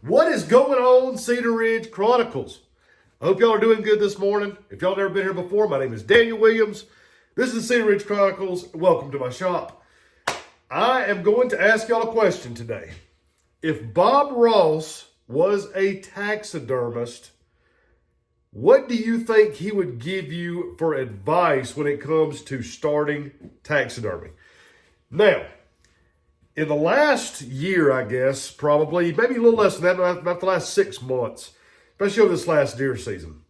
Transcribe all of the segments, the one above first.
What is going on, Cedar Ridge Chronicles? I hope y'all are doing good this morning. If y'all have never been here before, my name is Daniel Williams. This is Cedar Ridge Chronicles. Welcome to my shop. I am going to ask y'all a question today. If Bob Ross was a taxidermist, what do you think he would give you for advice when it comes to starting taxidermy? Now, in the last year, I guess, probably, maybe a little less than that, about the last 6 months, especially over this last deer season,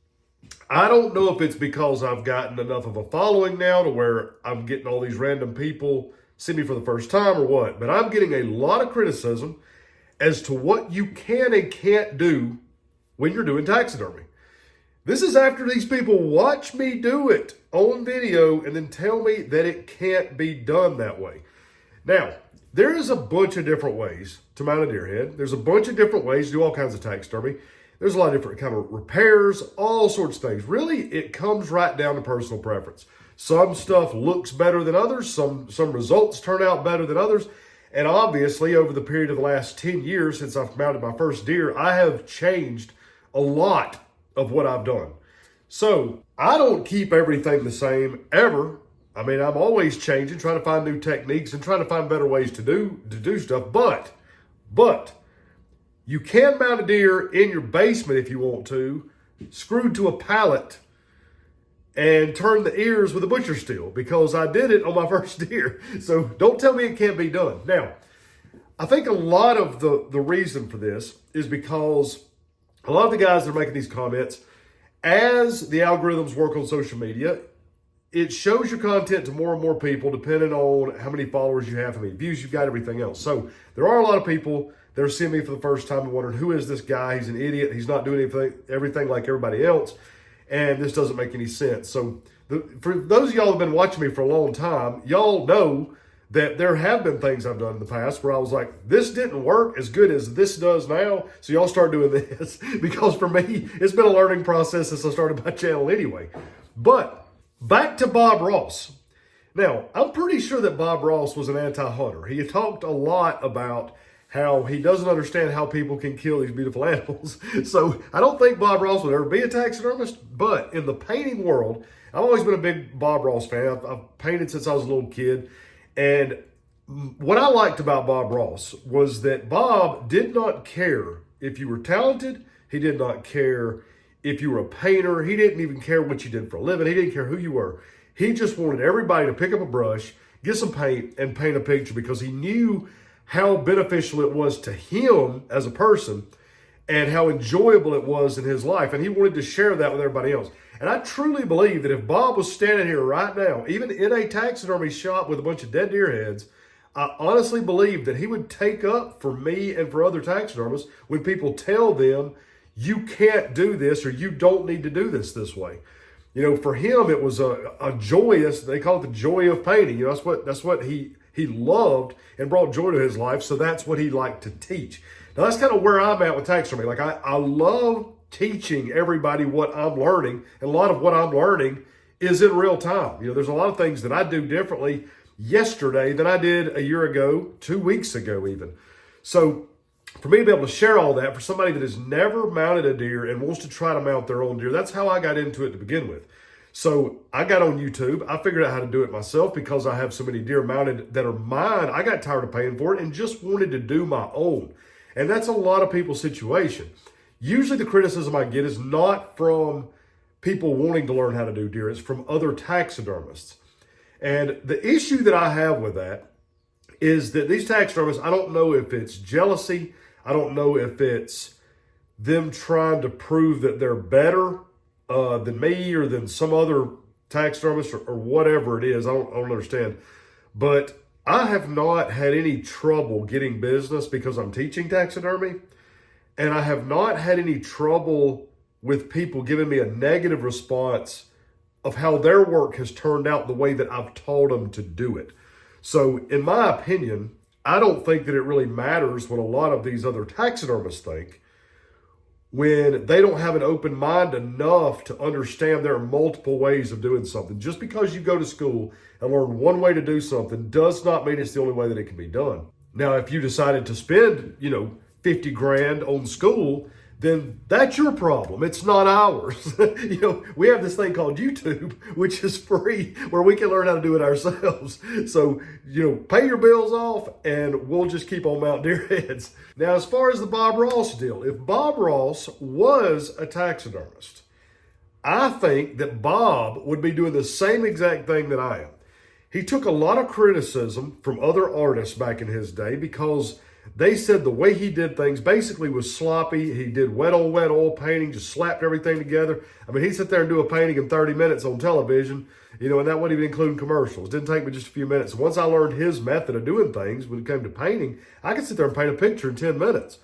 I don't know if it's because I've gotten enough of a following now to where I'm getting all these random people see me for the first time or what, but I'm getting a lot of criticism as to what you can and can't do when you're doing taxidermy. This is after these people watch me do it on video and then tell me that it can't be done that way. Now, there is a bunch of different ways to mount a deer head. There's a bunch of different ways to do all kinds of taxidermy. There's a lot of different kind of repairs, all sorts of things. Really, it comes right down to personal preference. Some stuff looks better than others. Some results turn out better than others. And obviously, over the period of the last 10 years since I've mounted my first deer, I have changed a lot of what I've done. So I don't keep everything the same ever. I mean, I'm always changing, trying to find new techniques and trying to find better ways to do stuff. But you can mount a deer in your basement if you want to, screwed to a pallet, and turn the ears with a butcher steel, because I did it on my first deer. So don't tell me it can't be done. Now, I think a lot of the reason for this is because a lot of the guys that are making these comments, as the algorithms work on social media, it shows your content to more and more people depending on how many followers you have, how many views you've got, everything else. So there are a lot of people that are seeing me for the first time and wondering, who is this guy? He's an idiot. He's not doing everything like everybody else. And this doesn't make any sense. So for those of y'all who have been watching me for a long time, y'all know that there have been things I've done in the past where I was like, this didn't work as good as this does now. So y'all start doing this, because for me, it's been a learning process since I started my channel anyway. But back to Bob Ross. Now, I'm pretty sure that Bob Ross was an anti-hunter. He talked a lot about how he doesn't understand how people can kill these beautiful animals. So I don't think Bob Ross would ever be a taxidermist, but in the painting world, I've always been a big Bob Ross fan. I've painted since I was a little kid. And what I liked about Bob Ross was that Bob did not care if you were talented. He did not care if you were a painter. He didn't even care what you did for a living. He didn't care who you were. He just wanted everybody to pick up a brush, get some paint, and paint a picture, because he knew how beneficial it was to him as a person and how enjoyable it was in his life. And he wanted to share that with everybody else. And I truly believe that if Bob was standing here right now, even in a taxidermy shop with a bunch of dead deer heads, I honestly believe that he would take up for me and for other taxidermists when people tell them, you can't do this, or you don't need to do this way. You know, for him, it was a joyous, they call it the joy of painting. You know, that's what he loved and brought joy to his life. So that's what he liked to teach. Now, that's kind of where I'm at with taxidermy. Like, I love teaching everybody what I'm learning. And a lot of what I'm learning is in real time. You know, there's a lot of things that I do differently yesterday than I did a year ago, 2 weeks ago even. So for me to be able to share all that for somebody that has never mounted a deer and wants to try to mount their own deer, that's how I got into it to begin with. So I got on YouTube. I figured out how to do it myself because I have so many deer mounted that are mine. I got tired of paying for it and just wanted to do my own. And that's a lot of people's situation. Usually the criticism I get is not from people wanting to learn how to do deer. It's from other taxidermists. And the issue that I have with that is that these taxidermists, I don't know if it's jealousy. I don't know if it's them trying to prove that they're better than me or than some other taxidermist or whatever it is. I don't understand. But I have not had any trouble getting business because I'm teaching taxidermy. And I have not had any trouble with people giving me a negative response of how their work has turned out the way that I've taught them to do it. So in my opinion, I don't think that it really matters what a lot of these other taxidermists think when they don't have an open mind enough to understand there are multiple ways of doing something. Just because you go to school and learn one way to do something does not mean it's the only way that it can be done. Now, if you decided to spend, 50 grand on school, then that's your problem. It's not ours. We have this thing called YouTube, which is free, where we can learn how to do it ourselves. So, pay your bills off and we'll just keep on mounting deer heads. Now, as far as the Bob Ross deal, if Bob Ross was a taxidermist, I think that Bob would be doing the same exact thing that I am. He took a lot of criticism from other artists back in his day because they said the way he did things basically was sloppy. He did wet on wet oil painting, just slapped everything together. I mean, he'd sit there and do a painting in 30 minutes on television, and that wasn't even including commercials. It didn't take me just a few minutes. Once I learned his method of doing things when it came to painting, I could sit there and paint a picture in 10 minutes.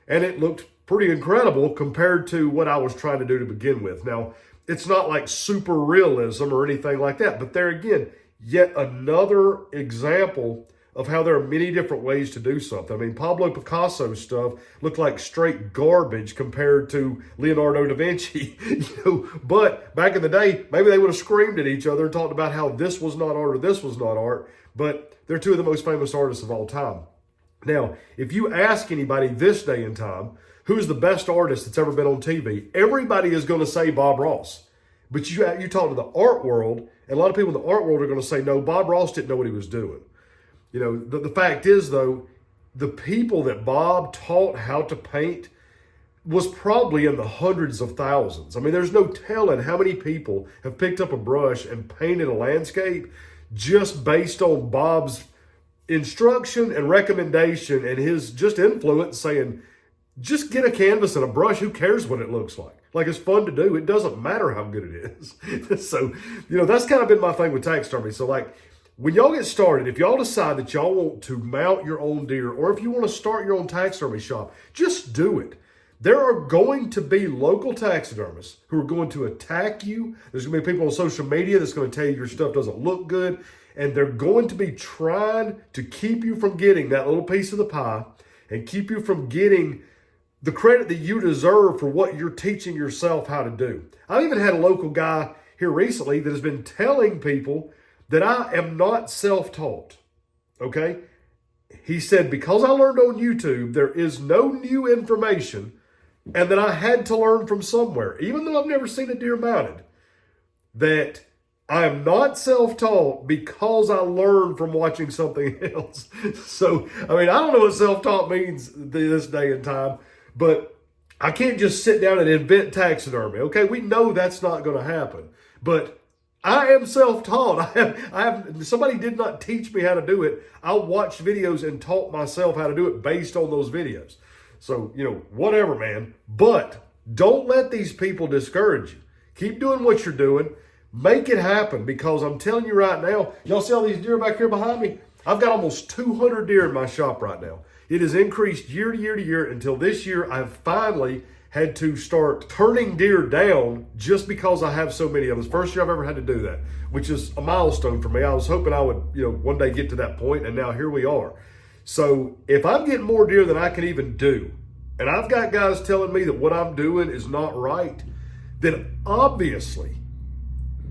And it looked pretty incredible compared to what I was trying to do to begin with. Now, it's not like super realism or anything like that, but there again, yet another example of how there are many different ways to do something. I mean, Pablo Picasso's stuff looked like straight garbage compared to Leonardo da Vinci, But back in the day, maybe they would have screamed at each other and talked about how this was not art or this was not art, but they're two of the most famous artists of all time. Now, if you ask anybody this day and time, who's the best artist that's ever been on TV, everybody is going to say Bob Ross. But you talk to the art world, and a lot of people in the art world are going to say, no, Bob Ross didn't know what he was doing. The fact is, though, the people that Bob taught how to paint was probably in the hundreds of thousands. I mean, there's no telling how many people have picked up a brush and painted a landscape just based on Bob's instruction and recommendation and his just influence saying, just get a canvas and a brush. Who cares what it looks like? Like, it's fun to do. It doesn't matter how good it is. So, that's kind of been my thing with taxidermy. So, like, when y'all get started, if y'all decide that y'all want to mount your own deer, or if you want to start your own taxidermy shop, just do it. There are going to be local taxidermists who are going to attack you. There's going to be people on social media that's going to tell you your stuff doesn't look good. And they're going to be trying to keep you from getting that little piece of the pie and keep you from getting the credit that you deserve for what you're teaching yourself how to do. I've even had a local guy here recently that has been telling people that I am not self-taught, okay? He said, because I learned on YouTube, there is no new information and that I had to learn from somewhere, even though I've never seen a deer mounted, that I am not self-taught because I learned from watching something else. So, I mean, I don't know what self-taught means this day and time, but I can't just sit down and invent taxidermy, okay? We know that's not going to happen, but I am self-taught. I have somebody did not teach me how to do it. I watched videos and taught myself how to do it based on those videos. So, whatever, man. But don't let these people discourage you. Keep doing what you're doing. Make it happen, because I'm telling you right now, y'all see all these deer back here behind me? I've got almost 200 deer in my shop right now. It has increased year to year to year until this year I've finally had to start turning deer down just because I have so many of them. It's the first year I've ever had to do that, which is a milestone for me. I was hoping I would, one day get to that point, and now here we are. So if I'm getting more deer than I can even do, and I've got guys telling me that what I'm doing is not right, then obviously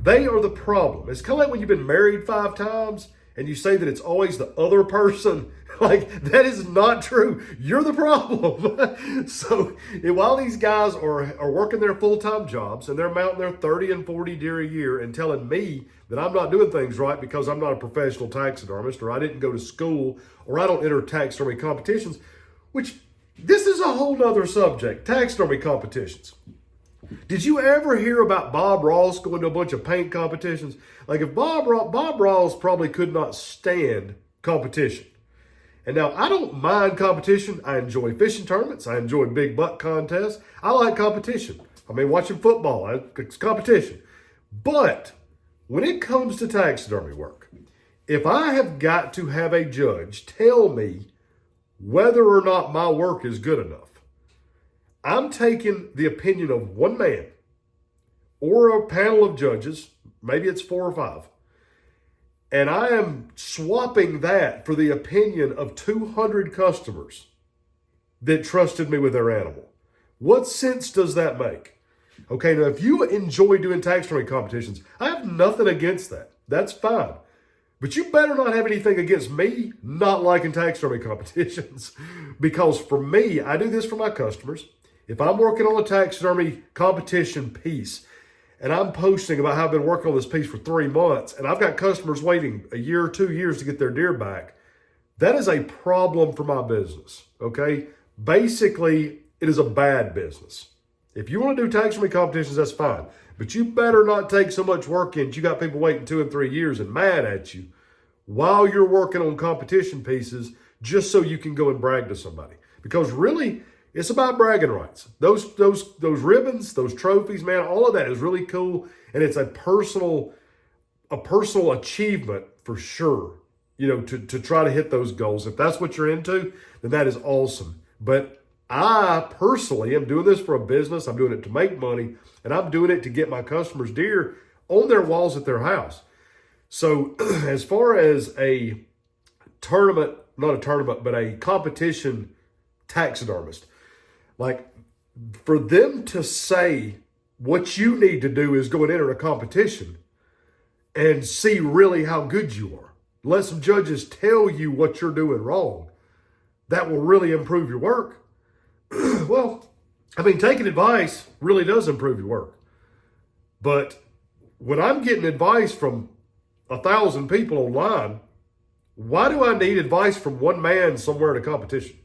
they are the problem. It's kind of like when you've been married 5 times and you say that it's always the other person. Like, that is not true. You're the problem. So while these guys are working their full-time jobs and they're mounting their 30 and 40 deer a year and telling me that I'm not doing things right because I'm not a professional taxidermist, or I didn't go to school, or I don't enter taxidermy competitions, which this is a whole nother subject, taxidermy competitions. Did you ever hear about Bob Ross going to a bunch of paint competitions? Like, if Bob Ross probably could not stand competition. And now, I don't mind competition. I enjoy fishing tournaments. I enjoy big buck contests. I like competition. I mean, watching football, it's competition. But when it comes to taxidermy work, if I have got to have a judge tell me whether or not my work is good enough, I'm taking the opinion of one man or a panel of judges, maybe it's 4 or 5, and I am swapping that for the opinion of 200 customers that trusted me with their animal. What sense does that make? Okay, now if you enjoy doing taxidermy competitions, I have nothing against that. That's fine. But you better not have anything against me not liking taxidermy competitions. Because for me, I do this for my customers. If I'm working on a taxidermy competition piece and I'm posting about how I've been working on this piece for 3 months and I've got customers waiting a year or 2 years to get their deer back, that is a problem for my business, okay? Basically, it is a bad business. If you want to do taxidermy competitions, that's fine. But you better not take so much work in. You got people waiting 2 and 3 years and mad at you while you're working on competition pieces just so you can go and brag to somebody. Because really, it's about bragging rights. Those ribbons, those trophies, man, all of that is really cool. And it's a personal achievement for sure, to try to hit those goals. If that's what you're into, then that is awesome. But I personally am doing this for a business. I'm doing it to make money, and I'm doing it to get my customers deer on their walls at their house. So as far as a tournament, not a tournament, but a competition taxidermist, like for them to say what you need to do is go and enter a competition and see really how good you are. Let some judges tell you what you're doing wrong. That will really improve your work. Well, I mean, taking advice really does improve your work. But when I'm getting advice from 1,000 people online, why do I need advice from one man somewhere in a competition?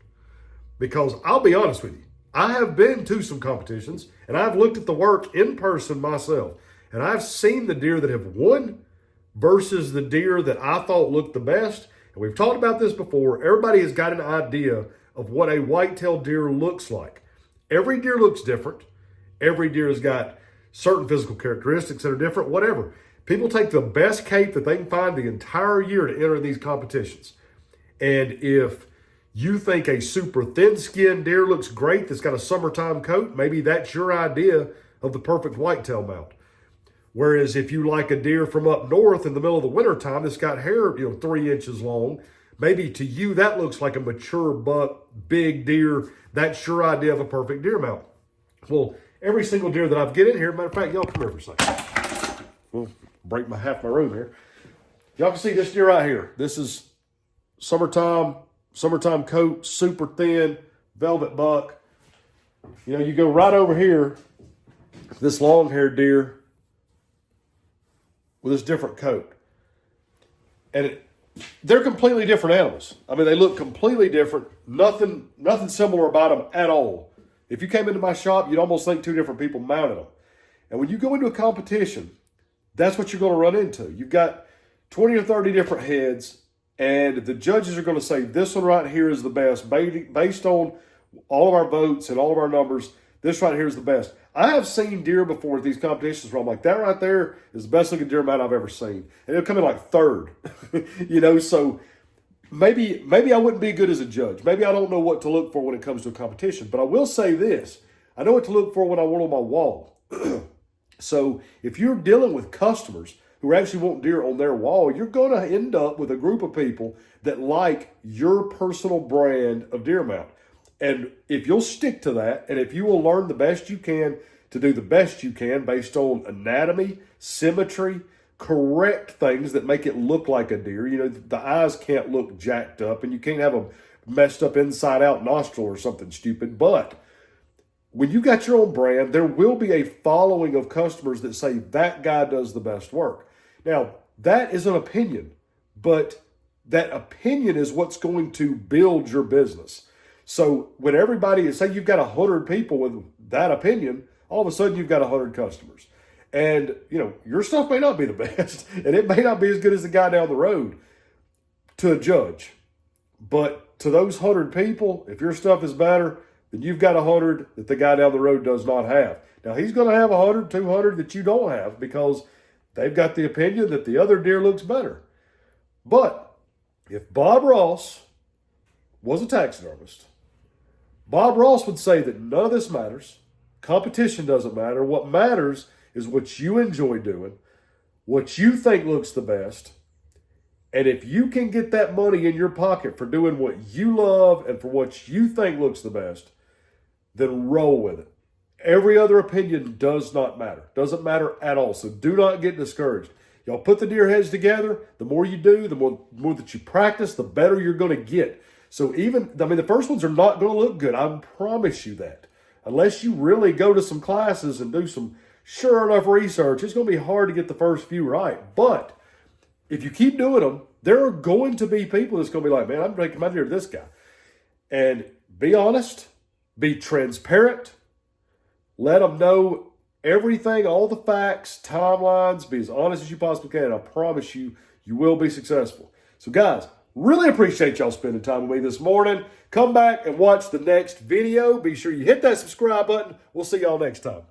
Because I'll be honest with you, I have been to some competitions and I've looked at the work in person myself, and I've seen the deer that have won versus the deer that I thought looked the best. And we've talked about this before. Everybody has got an idea of what a white-tailed deer looks like. Every deer looks different. Every deer has got certain physical characteristics that are different, whatever. People take the best cape that they can find the entire year to enter these competitions. And if you think a super thin-skinned deer looks great that's got a summertime coat, maybe that's your idea of the perfect whitetail mount. Whereas if you like a deer from up north in the middle of the wintertime that's got hair 3 inches long, maybe to you that looks like a mature buck, big deer. That's your idea of a perfect deer mount. Well, every single deer that I've get in here, matter of fact, y'all come here for a second. We'll break half my room here. Y'all can see this deer right here. This is summertime coat, super thin, velvet buck. You go right over here, this long-haired deer with this different coat. And they're completely different animals. I mean, they look completely different. Nothing similar about them at all. If you came into my shop, you'd almost think 2 different people mounted them. And when you go into a competition, that's what you're going to run into. You've got 20 or 30 different heads, and the judges are going to say, this one right here is the best. Based on all of our votes and all of our numbers, this right here is the best. I have seen deer before at these competitions where I'm like, that right there is the best looking deer mount I've ever seen. And it'll come in like third. So maybe I wouldn't be good as a judge. Maybe I don't know what to look for when it comes to a competition. But I will say this. I know what to look for when I want on my wall. So if you're dealing with customers who actually want deer on their wall, you're going to end up with a group of people that like your personal brand of deer mount. And if you'll stick to that, and if you will learn the best you can to do the best you can based on anatomy, symmetry, correct things that make it look like a deer. The eyes can't look jacked up, and you can't have a messed up inside out nostril or something stupid. But when you got your own brand, there will be a following of customers that say that guy does the best work. Now, that is an opinion, but that opinion is what's going to build your business. So when everybody, say you've got 100 people with that opinion, all of a sudden you've got 100 customers. And, your stuff may not be the best, and it may not be as good as the guy down the road to a judge. But to those 100 people, if your stuff is better, then you've got 100 that the guy down the road does not have. Now, he's going to have 100, 200 that you don't have because they've got the opinion that the other deer looks better. But if Bob Ross was a taxidermist, Bob Ross would say that none of this matters. Competition doesn't matter. What matters is what you enjoy doing, what you think looks the best. And if you can get that money in your pocket for doing what you love and for what you think looks the best, then roll with it. Every other opinion does not matter. Doesn't matter at all. So do not get discouraged. Y'all put the deer heads together. The more you do, the more that you practice, the better you're going to get. So the first ones are not going to look good. I promise you that. Unless you really go to some classes and do some sure enough research, it's going to be hard to get the first few right. But if you keep doing them, there are going to be people that's going to be like, man, I'm taking my deer to this guy. And be honest, be transparent, let them know everything, all the facts, timelines, be as honest as you possibly can. I promise you, you will be successful. So guys, really appreciate y'all spending time with me this morning. Come back and watch the next video. Be sure you hit that subscribe button. We'll see y'all next time.